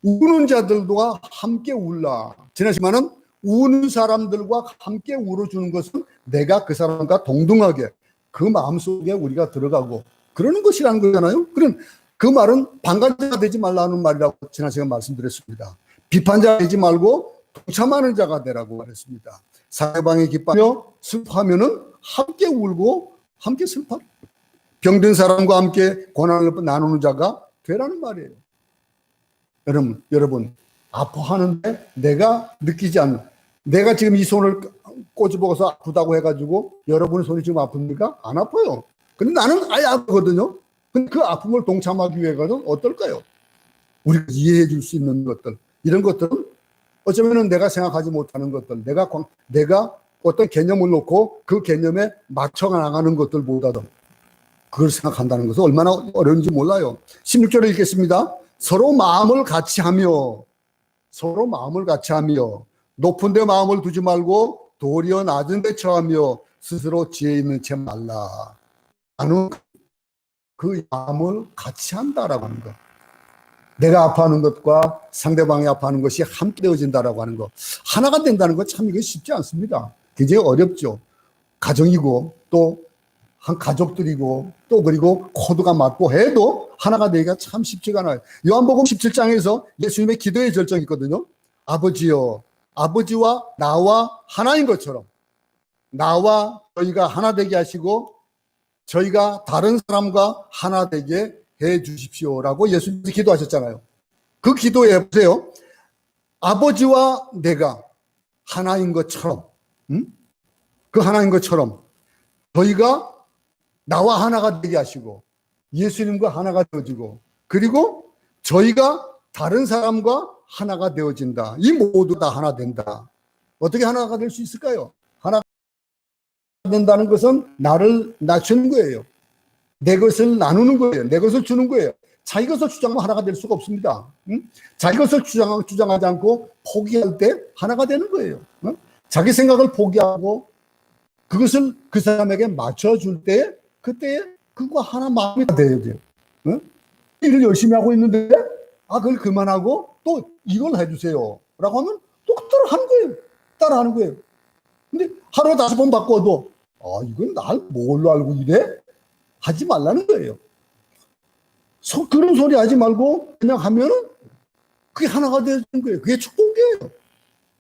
우는 자들과 함께 울라. 지난 시간은 우는 사람들과 함께 울어주는 것은 내가 그 사람과 동등하게 그 마음속에 우리가 들어가고 그러는 것이라는 거잖아요. 그럼 그 말은 방관자가 되지 말라는 말이라고 지난 시간 말씀드렸습니다. 비판자가 되지 말고 동참하는 자가 되라고 말했습니다. 상대방이 기뻐하며 슬퍼하면은 함께 울고 함께 슬퍼. 병든 사람과 함께 고난을 나누는 자가 되라는 말이에요. 여러분 아파하는데 내가 느끼지 않는, 내가 지금 이 손을 꼬집어서 아프다고 해가지고 여러분의 손이 지금 아픕니까? 안 아파요. 근데 나는 아예 아프거든요. 근데 그 아픔을 동참하기 위해서는 어떨까요? 우리가 이해해 줄 수 있는 것들, 이런 것들은 어쩌면 내가 생각하지 못하는 것들, 내가 어떤 개념을 놓고 그 개념에 맞춰 나가는 것들보다도 그걸 생각한다는 것은 얼마나 어려운지 몰라요. 16절을 읽겠습니다. 서로 마음을 같이 하며 높은 데 마음을 두지 말고 도리어 낮은 데 처하며 스스로 지혜 있는 채 말라. 나는 그 마음을 같이 한다라고 하는 것. 내가 아파하는 것과 상대방이 아파하는 것이 함께 되어진다라고 하는 것. 하나가 된다는 것 참 이게 쉽지 않습니다. 굉장히 어렵죠. 가정이고 또 한 가족들이고 또 그리고 코드가 맞고 해도 하나가 되기가 참 쉽지가 않아요. 요한복음 17장에서 예수님의 기도의 절정이 있거든요. 아버지여, 아버지와 나와 하나인 것처럼 나와 저희가 하나 되게 하시고 저희가 다른 사람과 하나 되게 해 주십시오라고 예수님이 기도하셨잖아요. 그 기도에 보세요. 아버지와 내가 하나인 것처럼, 그 하나인 것처럼 저희가 나와 하나가 되게 하시고 예수님과 하나가 되어지고 그리고 저희가 다른 사람과 하나가 되어진다. 이 모두 다 하나 된다. 어떻게 하나가 될 수 있을까요? 하나가 된다는 것은 나를 낮추는 거예요. 내 것을 나누는 거예요. 내 것을 주는 거예요. 자기 것을 주장하면 하나가 될 수가 없습니다. 자기 것을 주장하지 않고 포기할 때 하나가 되는 거예요. 자기 생각을 포기하고 그것을 그 사람에게 맞춰줄 때 그때 그거 하나 마음이 돼야 돼요. 일을 열심히 하고 있는데 그걸 그만하고 또 이걸 해주세요 라고 하면 또 따라하는 거예요. 따라하는 거예요. 근데 하루에 5번 바꿔도 이건 날 뭘로 알고 이래? 하지 말라는 거예요. 그런 소리 하지 말고 그냥 하면은 그게 하나가 되는 거예요. 그게 축복이에요.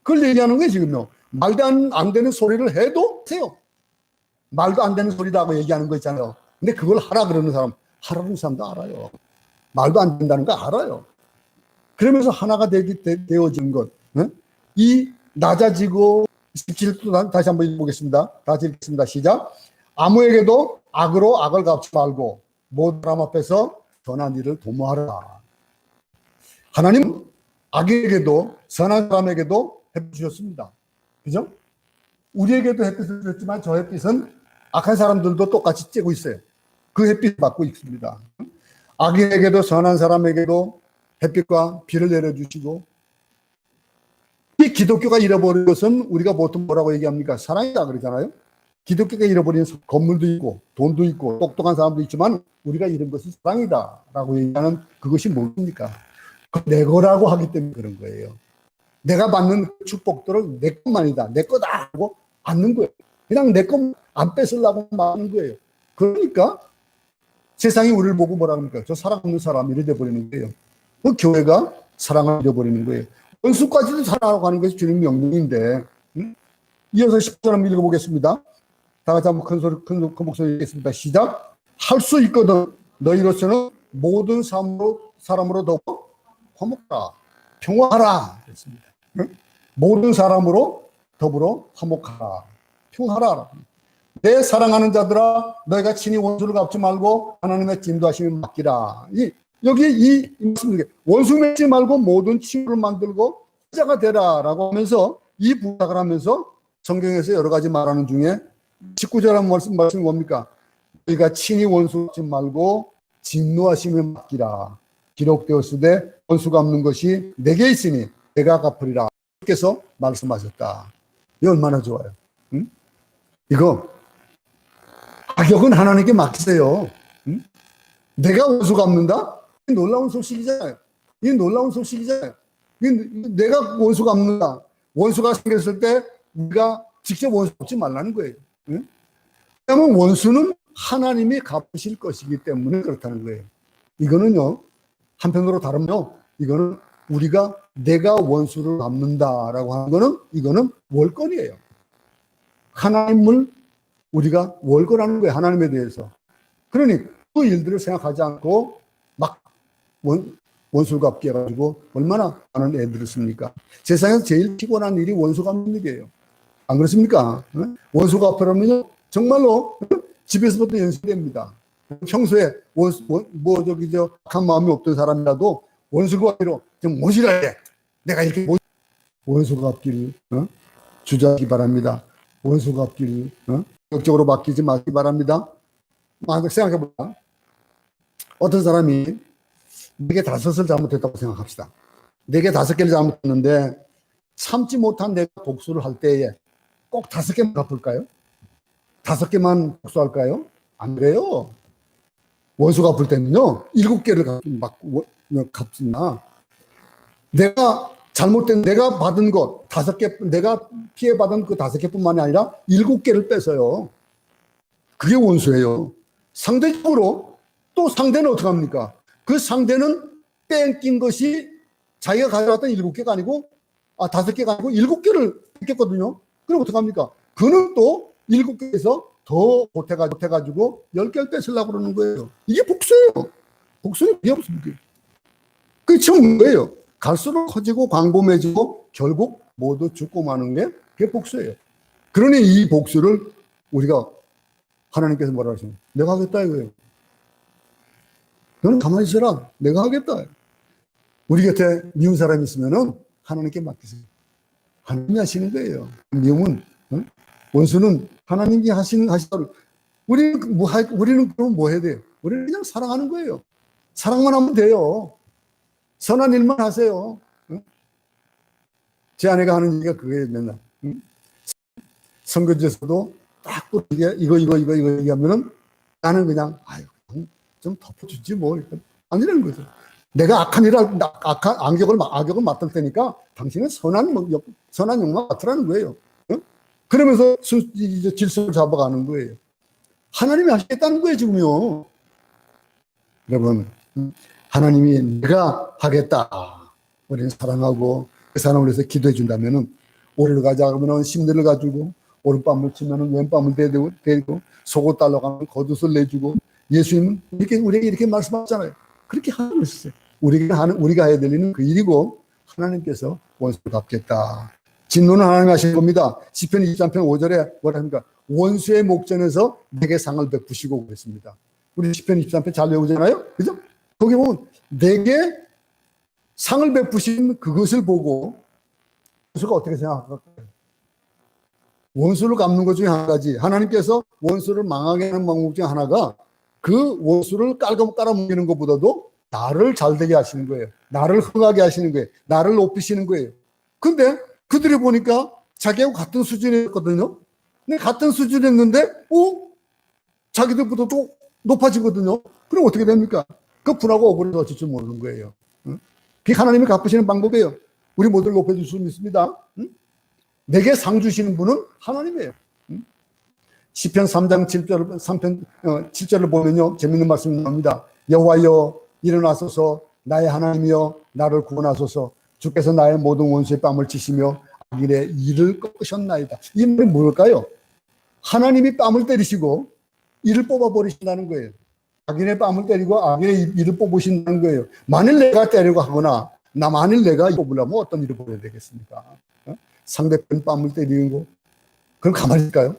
그걸 얘기하는 거예요, 지금요. 말도 안 되는 소리를 해도 세요. 말도 안 되는 소리라고 얘기하는 거 있잖아요. 근데 그걸 하라 그러는 사람, 하라는 사람도 알아요. 말도 안 된다는 거 알아요. 그러면서 하나가 되어진 것. 이 낮아지고 17도 다시 한번 읽어보겠습니다. 다시 읽겠습니다. 시작. 아무에게도 악으로 악을 갚지 말고 모든 사람 앞에서 선한 일을 도모하라. 하나님은 악에게도 선한 사람에게도 햇빛 주셨습니다. 그죠? 우리에게도 햇빛을 주셨지만 저 햇빛은 악한 사람들도 똑같이 쬐고 있어요. 그 햇빛을 받고 있습니다. 악인에게도 선한 사람에게도 햇빛과 비를 내려주시고, 이 기독교가 잃어버린 것은 우리가 보통 뭐라고 얘기합니까? 사랑이다 그러잖아요. 기독교가 잃어버린 건물도 있고 돈도 있고 똑똑한 사람도 있지만 우리가 잃은 것은 사랑이다 라고 얘기하는 그것이 뭡니까? 내 거라고 하기 때문에 그런 거예요. 내가 받는 축복들을 내 것만이다, 내 거다 하고 받는 거예요. 그냥 내 것 안 뺏으려고 하는 거예요. 그러니까 세상이 우리를 보고 뭐라 합니까? 저 사랑 없는 사람 이래 돼버리는 거예요. 그 교회가 사랑을 잃어버리는 거예요. 원수까지도 사랑하라고 하는 것이 주님 명령인데, 이어서 10절 한번 읽어보겠습니다. 다 같이 한번 큰 목소리 읽겠습니다. 시작. 할 수 있거든 너희로서는 모든 사람으로 더불어 화목하라, 평화하라 그랬습니다. 모든 사람으로 더불어 화목하라, 평화하라. 내 사랑하는 자들아, 너희가 친히 원수를 갚지 말고 하나님의 진도하심에 맡기라. 여기 이 말씀입니다. 원수 맺지 말고 모든 친구를 만들고 자가 되라라고 하면서 이 부탁을 하면서 성경에서 여러 가지 말하는 중에 19절 말씀이 뭡니까? 너희가 친히 원수 갚지 말고 진노하심에 맡기라. 기록되었으되 원수 갚는 것이 내게 있으니 내가 갚으리라. 께서 말씀하셨다. 이 얼마나 좋아요. 응? 이거 악역은 하나님께 맡기세요. 응? 내가 원수 갚는다? 이 놀라운 소식이잖아요. 이 놀라운 소식이잖아요. 내가 원수 갚는다. 원수가 생겼을 때 우리가 직접 원수 갚지 말라는 거예요. 응? 왜냐하면 원수는 하나님이 갚으실 것이기 때문에 그렇다는 거예요. 이거는요, 한편으로 다르면요, 이거는 우리가 내가 원수를 갚는다라고 하는 거는 이거는 월권이에요. 하나님을 우리가 월권하는 거예요. 하나님에 대해서. 그러니 그 일들을 생각하지 않고 막 원수 갚게 해가지고 얼마나 많은 애들을 씁니까? 세상에서 제일 피곤한 일이 원수 갚는 일이에요. 안 그렇습니까? 원수 갚으려면 정말로 집에서부터 연습됩니다. 평소에 악한 마음이 없던 사람이라도 원수 갚기로 좀 모시라해. 내가 이렇게 원수 갚기를 주저하기 바랍니다. 원수 갚기를 적극적으로 맡기지 마시기 바랍니다. 생각해보자. 어떤 사람이 4개 5을 잘못했다고 생각합시다. 4개 5개를 잘못했는데 참지 못한 내가 복수를 할 때에 꼭 5개만 갚을까요? 5개만 복수할까요? 안 그래요. 원수 갚을 때는요, 7개를 갚습니다. 내가 잘못된, 내가 받은 것, 5개, 내가 피해받은 그 5개뿐만이 아니라 7개를 뺏어요. 그게 원수예요. 상대적으로 또 상대는 어떻게 합니까? 그 상대는 뺏긴 것이 자기가 가져왔던 7개가 아니고, 5개가 아니고 7개를 뺏겼거든요. 그럼 어떻게 합니까? 그는 또 7개에서 더 보태가지고 10개를 뺏으려고 그러는 거예요. 이게 복수예요. 복수는 그게 없습니다. 그게 처음 거예요. 갈수록 커지고 광범해지고 결국 모두 죽고 마는 게 그게 복수예요. 그러니 이 복수를 우리가 하나님께서 뭐라 하시냐? 내가 하겠다 이거예요. 너는 가만히 있어라. 내가 하겠다. 우리 곁에 미운 사람이 있으면은 하나님께 맡기세요. 하나님이 하시는 거예요. 미움은 원수는 하나님이 하시다를 우리는 그럼 뭐 해야 돼요? 우리는 그냥 사랑하는 거예요. 사랑만 하면 돼요. 선한 일만 하세요. 제 아내가 하는 얘기가 그거예요. 맨날 선거지에서도 딱 이거 얘기하면은 나는 그냥 좀 덮어주지 뭐 아니라는 거죠. 내가 악역을 맡을 테니까 당신은 선한 욕만 맡으라는 거예요. 그러면서 질서를 잡아가는 거예요. 하나님이 하시겠다는 거예요, 지금요. 여러분, 하나님이 내가 하겠다. 우리는 사랑하고 그 사람을 위해서 기도해 준다면은 오리를 가져가면 심리를 가지고 오른밤을 치면 왼밤을 대고 속옷 달라고 하면 겉옷을 내주고 예수님은 우리에게 이렇게 말씀하잖아요. 그렇게 하고 있어요. 우리가 해야 될 일은 그 일이고 하나님께서 원수를 갚겠다. 진노는 하나님이 하신 겁니다. 시편 23편 5절에 뭐라 합니까? 원수의 목전에서 내게 상을 베푸시고 그랬습니다. 우리 시편 23편 잘 외우잖아요. 그죠? 거기 보면 내게 상을 베푸신 그것을 보고 원수가 어떻게 생각할까요? 원수를 갚는 것 중에 한 가지, 하나님께서 원수를 망하게 하는 방법 중에 하나가 그 원수를 깔아뭉개는 것보다도 나를 잘되게 하시는 거예요. 나를 흥하게 하시는 거예요. 나를 높이시는 거예요. 근데 그들이 보니까 자기하고 같은 수준이었거든요. 근데 같은 수준이었는데 자기들보다 또 높아지거든요. 그럼 어떻게 됩니까? 그 분하고 억울해서 어쩔 줄 모르는 거예요. 그게 하나님이 갚으시는 방법이에요. 우리 모두를 높여줄 수 있습니다. 내게 상 주시는 분은 하나님이에요. 시편 3장 7절을 보면요, 재밌는 말씀이 나옵니다. 여호와여 일어나소서, 나의 하나님이여 나를 구원하소서. 주께서 나의 모든 원수의 뺨을 치시며 악인의 이를 꺾으셨나이다. 이 말은 뭘까요? 하나님이 뺨을 때리시고 이를 뽑아버리신다는 거예요. 악인의 뺨을 때리고 악인의 이를 뽑으신다는 거예요. 만일 내가 때리고 하거나 만일 내가 뽑으려면 어떤 일을 보여야 되겠습니까? 상대편 뺨을 때리는 거 그럼 가만히 있을까요?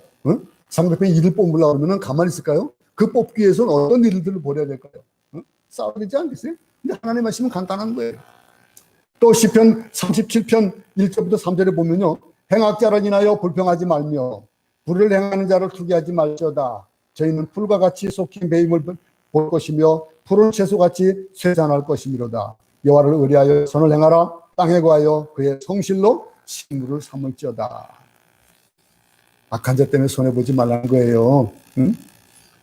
상대편 이를 뽑으려고 하면 가만히 있을까요? 그 뽑기 위해서는 어떤 일들을 벌여야 될까요? 싸워야 되지 않겠어요? 근데 하나님 하시면 간단한 거예요. 또 시편 37편 1절부터 3절에 보면요, 행악자를 인하여 불평하지 말며 불을 행하는 자를 투기하지 말지어다. 저희는 풀과 같이 속히 매임을 볼 것이며 푸른 채소같이 쇠잔할 것이미로다. 여호와를 의뢰하여 선을 행하라. 땅에 구하여 그의 성실로 식물을 삼을지어다. 악한 자 때문에 손해보지 말라는 거예요. 응?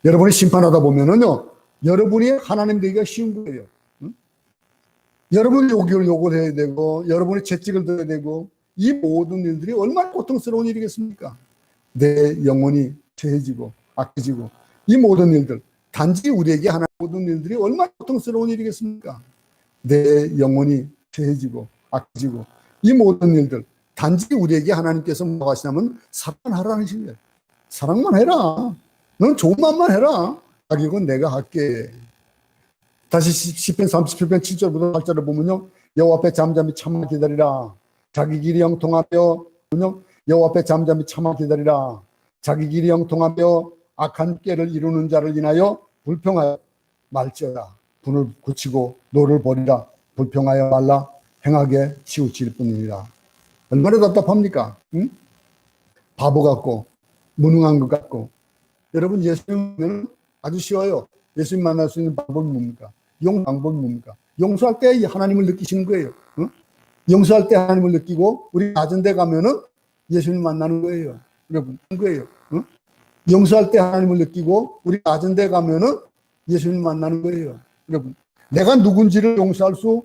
여러분이 심판하다 보면은요, 여러분이 하나님 되기가 쉬운 거예요. 응? 여러분이 욕을 해야 되고, 여러분이 채찍을 들어야 되고, 이 모든 일들이 얼마나 고통스러운 일이겠습니까? 내 영혼이 죄해지고, 악해지고, 이 모든 일들, 단지 우리에게 하나님 모든 일들이 얼마나 고통스러운 일이겠습니까? 내 영혼이 죄해지고, 악해지고, 이 모든 일들, 단지 우리에게 하나님께서 뭐라고 하시냐면 사랑하라는 식이에요. 사랑만 해라. 넌 좋은 맘만 해라. 자기건 내가 할게. 다시 시편 37편 7절부터 8절을 보면요, 여호와 앞에 잠잠히 참아 기다리라. 자기 길이 형통하며 여호와 앞에 잠잠히 참아 기다리라. 자기 길이 형통하며 악한 꾀를 이루는 자를 인하여 불평하여 말지어다. 분을 굳히고 노를 버리라. 불평하여 말라. 행하게 치우칠 뿐이니라. 얼마나 답답합니까? 응? 바보 같고 무능한 것 같고. 여러분, 예수님은 아주 쉬워요. 예수님 만날 수 있는 방법이 뭡니까? 방법이 뭡니까? 용서할 때 하나님을 느끼시는 거예요. 응? 용서할 때 하나님을 느끼고 우리 낮은 데 가면은 예수님 만나는 거예요. 여러분, 거예요. 응? 용서할 때 하나님을 느끼고 우리 낮은 데 가면은 예수님 만나는 거예요. 여러분, 내가 누군지를 용서할 수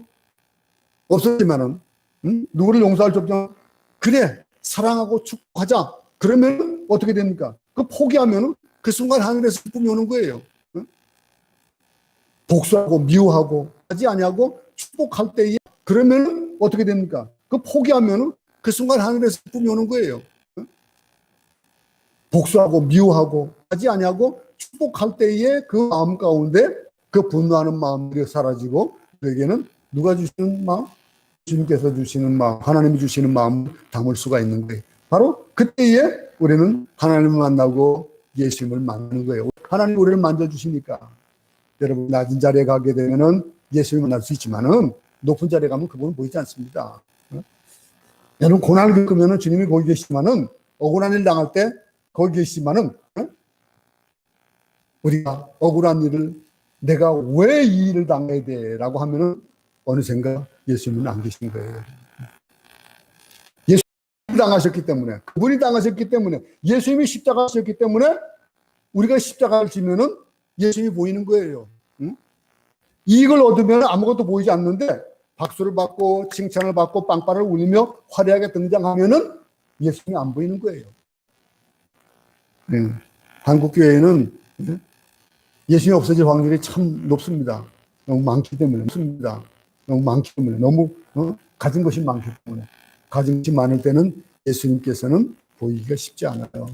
없었지만은, 누구를 용서할 수 없지만, 그래, 사랑하고 축복하자. 그러면 어떻게 됩니까? 그 포기하면 그 순간 하늘에서 기쁨이 오는 거예요. 복수하고 미워하고 하지 아니하고 축복할 때에 그러면 어떻게 됩니까? 그 포기하면 그 순간 하늘에서 기쁨이 오는 거예요. 복수하고 미워하고 하지 아니하고 축복할 때에 그 마음 가운데 그 분노하는 마음이 사라지고 그에게는 누가 주시는 마음? 주님께서 주시는 마음, 하나님이 주시는 마음을 담을 수가 있는 거예요. 바로 그때에 우리는 하나님을 만나고 예수님을 만나는 거예요. 하나님 우리를 만져주시니까 여러분 낮은 자리에 가게 되면은 예수님을 만날 수 있지만은 높은 자리에 가면 그분은 보이지 않습니다. 여러분 고난을 겪으면은 주님이 거기 계시지만은 억울한 일 당할 때 거기 계시지만은 우리가 억울한 일을 내가 왜 이 일을 당해야 돼? 라고 하면은 어느샌가 예수님은 안 계신 거예요. 예수님이 당하셨기 때문에, 그분이 당하셨기 때문에, 예수님이 십자가 하셨기 때문에 우리가 십자가를 지면은 예수님이 보이는 거예요. 응? 이익을 얻으면 아무것도 보이지 않는데 박수를 받고 칭찬을 받고 빵빠를 울리며 화려하게 등장하면은 예수님이 안 보이는 거예요. 네. 한국 교회에는 예수님이 없어질 확률이 참 높습니다. 너무 많기 때문에. 너무 가진 것이 많기 때문에. 가진 것이 많을 때는 예수님께서는 보이기가 쉽지 않아요.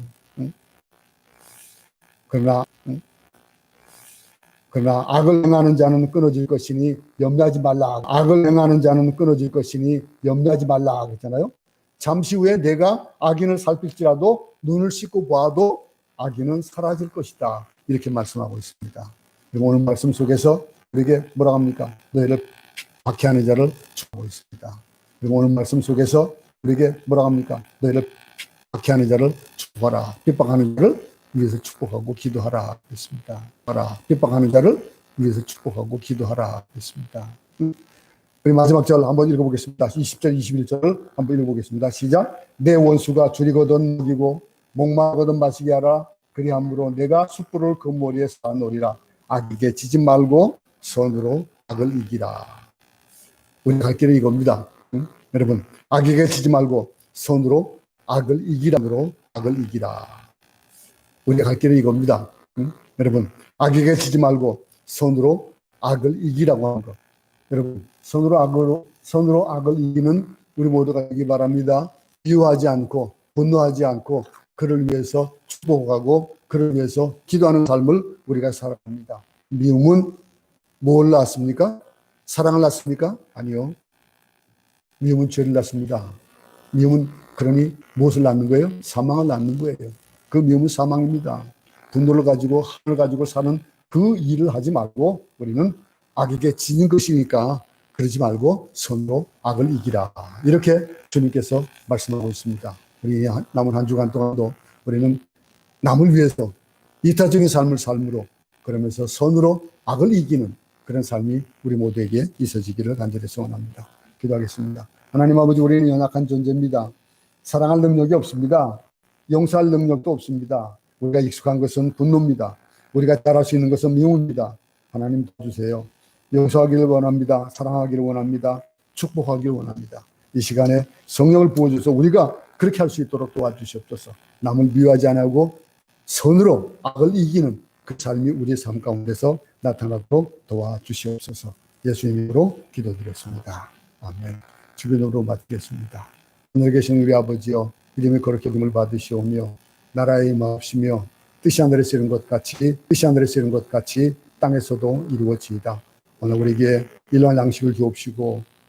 그러나 악을 행하는 자는 끊어질 것이니 염려하지 말라. 악을 행하는 자는 끊어질 것이니 염려하지 말라 그랬잖아요. 잠시 후에 내가 악인을 살필지라도 눈을 씻고 보아도 악인은 사라질 것이다. 이렇게 말씀하고 있습니다. 그리고 오늘 말씀 속에서 우리에게 뭐라고 합니까? 너희를 박해하는 자를 축복하고 있습니다. 그리고 오늘 말씀 속에서 우리에게 뭐라고 합니까? 너희를 박해하는 자를 축복하라. 핍박하는 자를 위해서 축복하고 기도하라 했습니다. 핍박하는 자를 위해서 축복하고 기도하라 했습니다. 우리 마지막 절 한번 읽어보겠습니다. 20절, 21절을 한번 읽어보겠습니다. 시작. 내 원수가 줄이거든 먹이고 목마르거든 마시게 하라. 그리함으로 내가 숯불을 그 머리에 쌓아놓으리라. 악에게 지지 말고 선으로 악을 이기라. 우리 갈 길은 이겁니다. 여러분, 악에게 지지 말고 선으로 악을 이기라므로 악을 이기라. 우리가 갈 길은 이겁니다. 여러분, 악에게 지지 말고 선으로 악을 이기라고 하는 것. 여러분, 선으로 악을 이기는 우리 모두가 되기 바랍니다. 미워하지 않고 분노하지 않고 그를 위해서 축복하고 그를 위해서 기도하는 삶을 우리가 살아갑니다. 미움은 뭘 낳습니까? 사랑을 낳습니까? 아니요. 미움은 죄를 낳습니다. 미움은 그러니 무엇을 낳는 거예요? 사망을 낳는 거예요. 그 미움은 사망입니다. 분노를 가지고 한을 가지고 사는 그 일을 하지 말고 우리는 악에게 지는 것이니까 그러지 말고 선으로 악을 이기라. 이렇게 주님께서 말씀하고 있습니다. 우리 남은 한 주간 동안도 우리는 남을 위해서 이타적인 삶을 삶으로 그러면서 선으로 악을 이기는 그런 삶이 우리 모두에게 있어지기를 간절히 소원합니다. 기도하겠습니다. 하나님 아버지, 우리는 연약한 존재입니다. 사랑할 능력이 없습니다. 용서할 능력도 없습니다. 우리가 익숙한 것은 분노입니다. 우리가 잘할 수 있는 것은 미움입니다. 하나님 도와주세요. 용서하기를 원합니다. 사랑하기를 원합니다. 축복하기를 원합니다. 이 시간에 성령을 부어주셔서 우리가 그렇게 할 수 있도록 도와주시옵소서. 남을 미워하지 않고 선으로 악을 이기는 그 삶이 우리의 삶 가운데서 나타나도록 도와주시옵소서. 예수님 이름으로 기도드렸습니다. 아멘. 주변으로 맡기겠습니다. 하늘에 계신 우리 아버지여, 이름이 거룩히 여김을 받으시오며 나라의 임하옵시며 뜻이 하늘에서 이룬 것 같이 땅에서도 이루어지이다. 오늘 우리에게 일용할 양식을 주옵시고